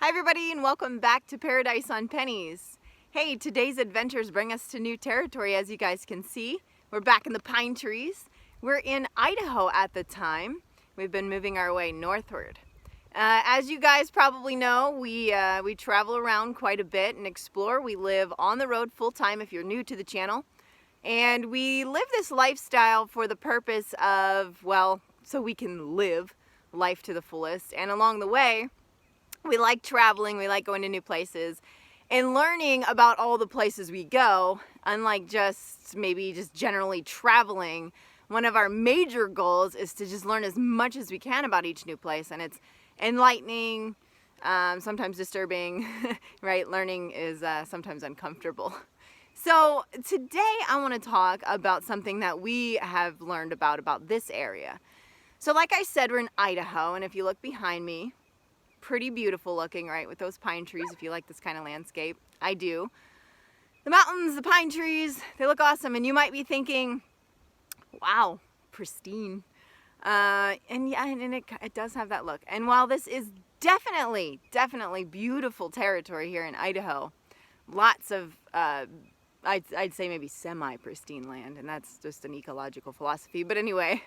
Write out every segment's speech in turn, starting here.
Hi everybody and welcome back to Paradise on Pennies. Hey, today's adventures bring us to new territory, as you guys can see. We're back in the pine trees. We're in Idaho at the time. We've been moving our way northward. As you guys probably know, we travel around quite a bit and explore. We live on the road full time if you're new to the channel. And we live this lifestyle for the purpose of, well, so we can live life to the fullest. And along the way, we like traveling, we like going to new places and learning about all the places we go. Unlike just generally traveling, one of our major goals is to just learn as much as we can about each new place, and it's enlightening, sometimes disturbing, right? Learning is sometimes uncomfortable. So today I want to talk about something that we have learned about this area. So like I said, we're in Idaho, and if you look behind me, pretty beautiful looking, right, with those pine trees. If you like this kind of landscape, I do. The mountains, the pine trees, they look awesome, and you might be thinking, wow, pristine. And yeah, and it does have that look. And while this is definitely beautiful territory here in Idaho, lots of I'd say maybe semi-pristine land, and that's just an ecological philosophy. But anyway,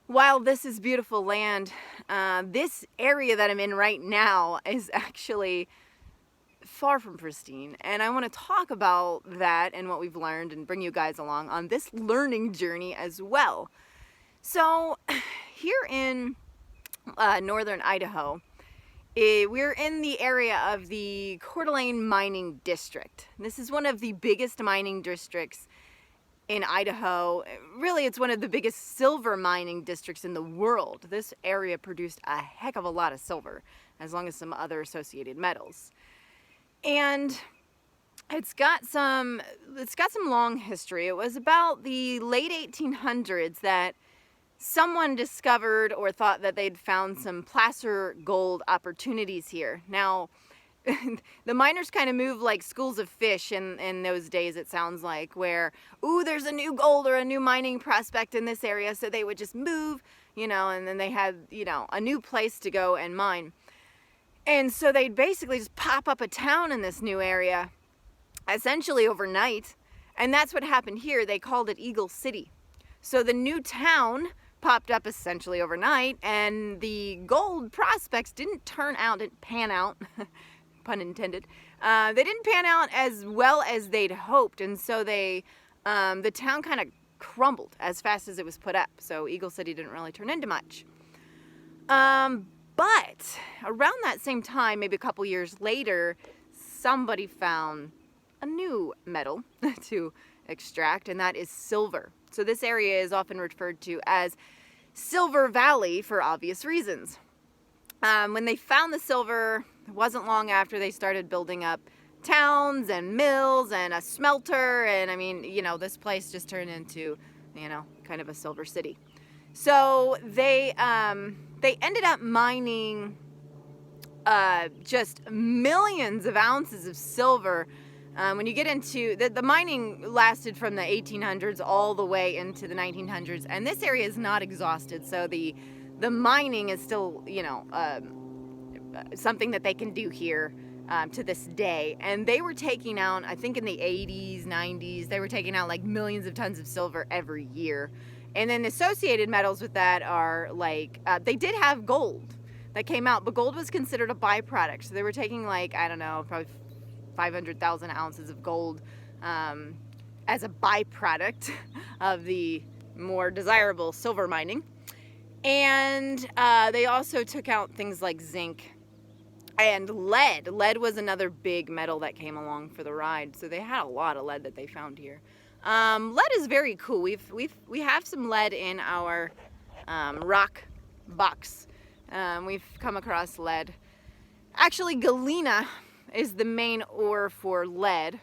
while this is beautiful land, this area that I'm in right now is actually far from pristine. And I want to talk about that and what we've learned and bring you guys along on this learning journey as well. So here in northern Idaho, we're in the area of the Coeur d'Alene Mining District. This is one of the biggest mining districts in Idaho. Really, it's one of the biggest silver mining districts in the world. This area produced a heck of a lot of silver, as long as some other associated metals. And it's got some long history. It was about the late 1800s that someone discovered or thought that they'd found some placer gold opportunities here. Now, the miners kind of move like schools of fish in those days, it sounds like, where, ooh, there's a new gold or a new mining prospect in this area, so they would just move, and then they had, a new place to go and mine. And so they'd basically just pop up a town in this new area, essentially overnight, and that's what happened here. They called it Eagle City. So the new town popped up essentially overnight, and the gold prospects didn't pan out, pun intended. They didn't pan out as well as they'd hoped, and so the town kind of crumbled as fast as it was put up. So Eagle City didn't really turn into much. But around that same time, maybe a couple years later, somebody found a new metal to extract, and that is silver. So this area is often referred to as Silver Valley for obvious reasons. When they found the silver, it wasn't long after they started building up towns and mills and a smelter, and I mean, this place just turned into, kind of a silver city. So they ended up mining just millions of ounces of silver. When you get into the mining lasted from the 1800s all the way into the 1900s, and this area is not exhausted, so the mining is still, something that they can do here to this day. And they were taking out, I think in the 80s, 90s, they were taking out like millions of tons of silver every year. And then associated metals with that are like, they did have gold that came out, but gold was considered a byproduct. So they were taking like, I don't know, probably 500,000 ounces of gold as a byproduct of the more desirable silver mining. And they also took out things like zinc and lead. Lead was another big metal that came along for the ride. So they had a lot of lead that they found here. Lead is very cool. We have some lead in our rock box. We've come across lead. Actually, galena is the main ore for lead.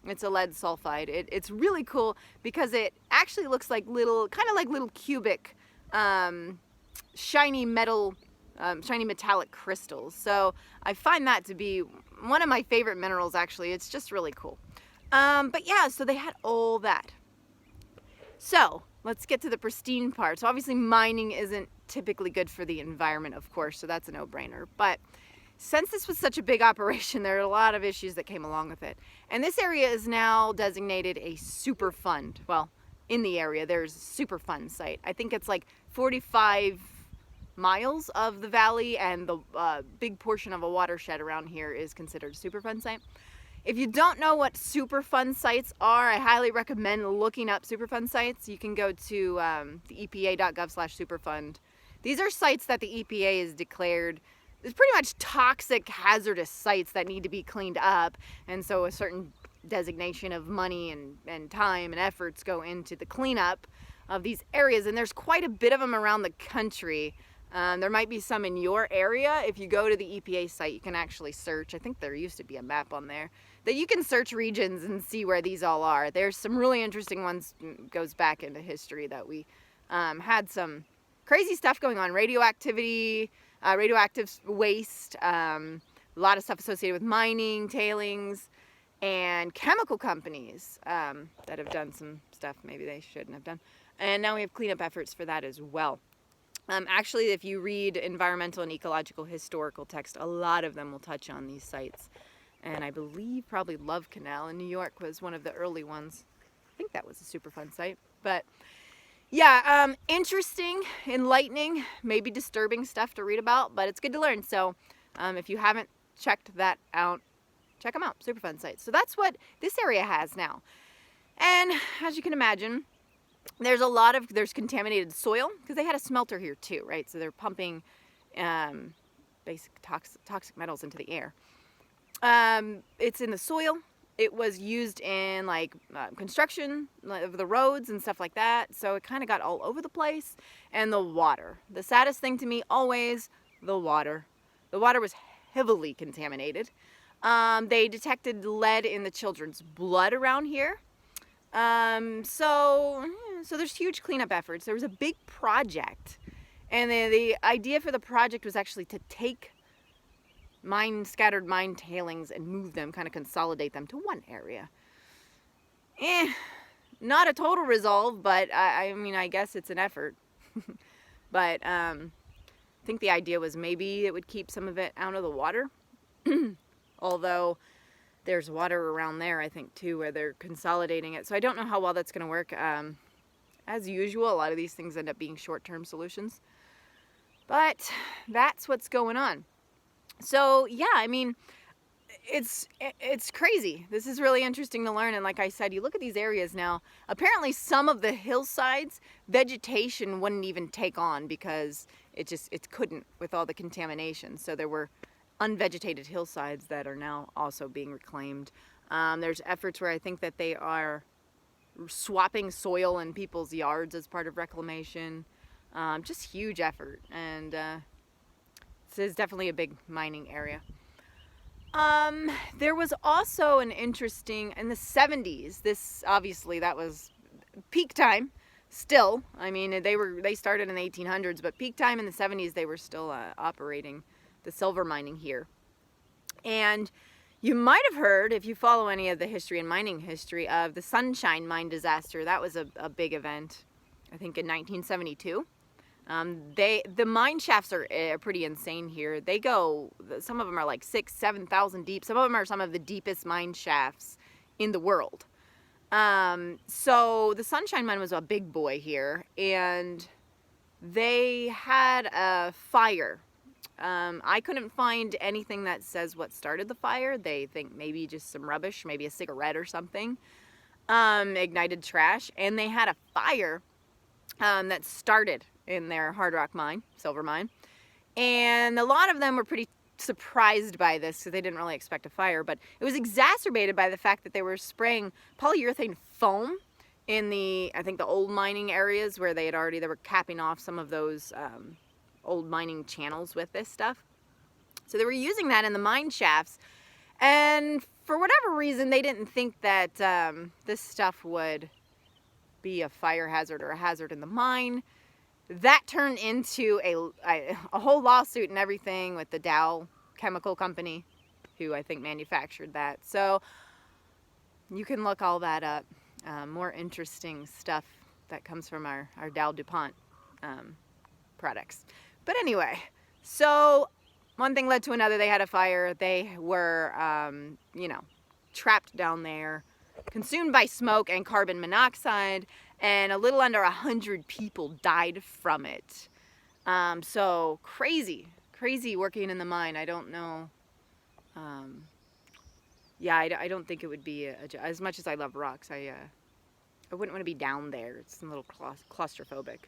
It's a lead sulfide. It's really cool because it actually looks like kind of like little cubic, shiny metallic crystals. So I find that to be one of my favorite minerals, actually. It's just really cool. But yeah, so they had all that. So let's get to the pristine part. So obviously mining isn't typically good for the environment, of course, so that's a no-brainer. But since this was such a big operation, there are a lot of issues that came along with it. And this area is now designated a Superfund. Well, in the area, there's a Superfund site. I think it's like 45 miles of the valley, and the big portion of a watershed around here is considered a Superfund site. If you don't know what Superfund sites are, I highly recommend looking up Superfund sites. You can go to the epa.gov/Superfund. These are sites that the EPA has declared as pretty much toxic, hazardous sites that need to be cleaned up, and so a certain designation of money and time and efforts go into the cleanup of these areas, and there's quite a bit of them around the country. There might be some in your area. If you go to the EPA site, you can actually search. I think there used to be a map on there that you can search regions and see where these all are. There's some really interesting ones, goes back into history, that we had some crazy stuff going on. Radioactivity, radioactive waste, a lot of stuff associated with mining, tailings, and chemical companies that have done some stuff maybe they shouldn't have done. And now we have cleanup efforts for that as well. Actually, if you read environmental and ecological historical text, a lot of them will touch on these sites. And I believe probably Love Canal in New York was one of the early ones. I think that was a Superfund site. But yeah, interesting, enlightening, maybe disturbing stuff to read about, but it's good to learn. So if you haven't checked that out, check them out, Superfund sites. So that's what this area has now. And as you can imagine, there's contaminated soil, because they had a smelter here too, right? So they're pumping basic toxic metals into the air. It's in the soil. It was used in like construction of the roads and stuff like that. So it kind of got all over the place. And the water. The saddest thing to me always, the water. The water was heavily contaminated. They detected lead in the children's blood around here. So there's huge cleanup efforts. There was a big project, and the idea for the project was actually to take scattered mine tailings and move them, kind of consolidate them to one area. Not a total resolve, but I mean, I guess it's an effort. But I think the idea was maybe it would keep some of it out of the water. Although there's water around there, I think, too, where they're consolidating it. So I don't know how well that's going to work. As usual, a lot of these things end up being short-term solutions. But that's what's going on. So, yeah, I mean, it's crazy. This is really interesting to learn. And like I said, you look at these areas now, apparently some of the hillsides, vegetation wouldn't even take on because it couldn't with all the contamination. So there were unvegetated hillsides that are now also being reclaimed. There's efforts where I think that they are swapping soil in people's yards as part of reclamation. Just huge effort, and this is definitely a big mining area. There was also an interesting, in the 70s, obviously that was peak time still. I mean, they started in the 1800s, but peak time in the 70s, they were still operating the silver mining here. And you might have heard, if you follow any of the history and mining history, of the Sunshine Mine disaster. That was a big event, I think in 1972. The mine shafts are pretty insane here. They go, some of them are like 6,000-7,000 deep. Some of them are some of the deepest mine shafts in the world. So the Sunshine Mine was a big boy here, and they had a fire. I couldn't find anything that says what started the fire. They think maybe just some rubbish, maybe a cigarette or something, ignited trash, and they had a fire that started in their hard rock mine, silver mine, and a lot of them were pretty surprised by this because they didn't really expect a fire, but it was exacerbated by the fact that they were spraying polyurethane foam in I think the old mining areas where they were capping off some of those old mining channels with this stuff. So they were using that in the mine shafts, and for whatever reason they didn't think that this stuff would be a fire hazard or a hazard in the mine. That turned into a whole lawsuit and everything with the Dow chemical company, who I think manufactured that. So you can look all that up. More interesting stuff that comes from our Dow DuPont products. But anyway, so one thing led to another. They had a fire. They were, you know, trapped down there, consumed by smoke and carbon monoxide, and a little under 100 people died from it. So crazy working in the mine. I don't know. Yeah, I don't think it would be as much as I love rocks. I wouldn't want to be down there. It's a little claustrophobic.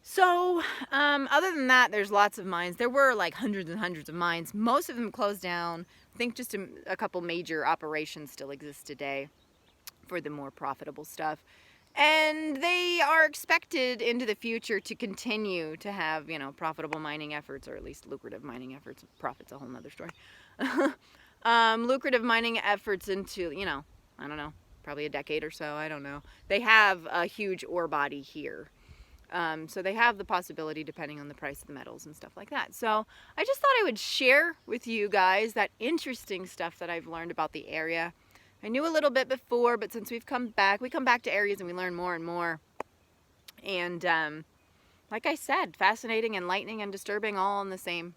So, other than that, there's lots of mines. There were like hundreds and hundreds of mines. Most of them closed down. I think just a couple major operations still exist today for the more profitable stuff. And they are expected into the future to continue to have, you know, profitable mining efforts, or at least lucrative mining efforts. Profit's a whole nother story. Lucrative mining efforts into, you know, I don't know, probably a decade or so. I don't know. They have a huge ore body here. So they have the possibility, depending on the price of the metals and stuff like that. So I just thought I would share with you guys that interesting stuff that I've learned about the area. I knew a little bit before, but since we come back to areas and we learn more and more. And like I said, fascinating, enlightening, and disturbing all in the same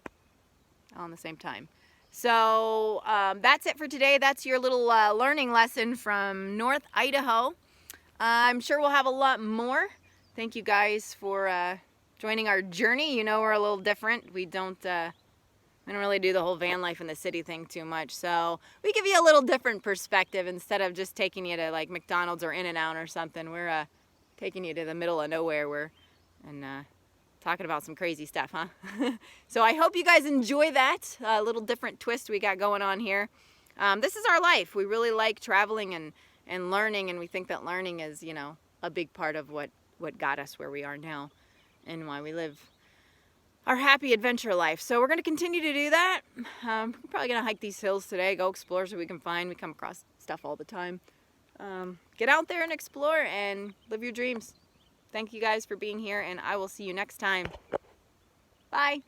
time. So that's it for today. That's your little learning lesson from North Idaho. I'm sure we'll have a lot more. Thank you guys for joining our journey. You know, we're a little different. We don't really do the whole van life in the city thing too much. So we give you a little different perspective. Instead of just taking you to like McDonald's or In-N-Out or something, we're taking you to the middle of nowhere and talking about some crazy stuff, huh? So I hope you guys enjoy that little different twist we got going on here. This is our life. We really like traveling and learning, and we think that learning is, you know, a big part of what got us where we are now and why we live our happy adventure life. So we're going to continue to do that. We're probably going to hike these hills today, go explore so we can find. We come across stuff all the time. Get out there and explore and live your dreams. Thank you guys for being here, and I will see you next time. Bye.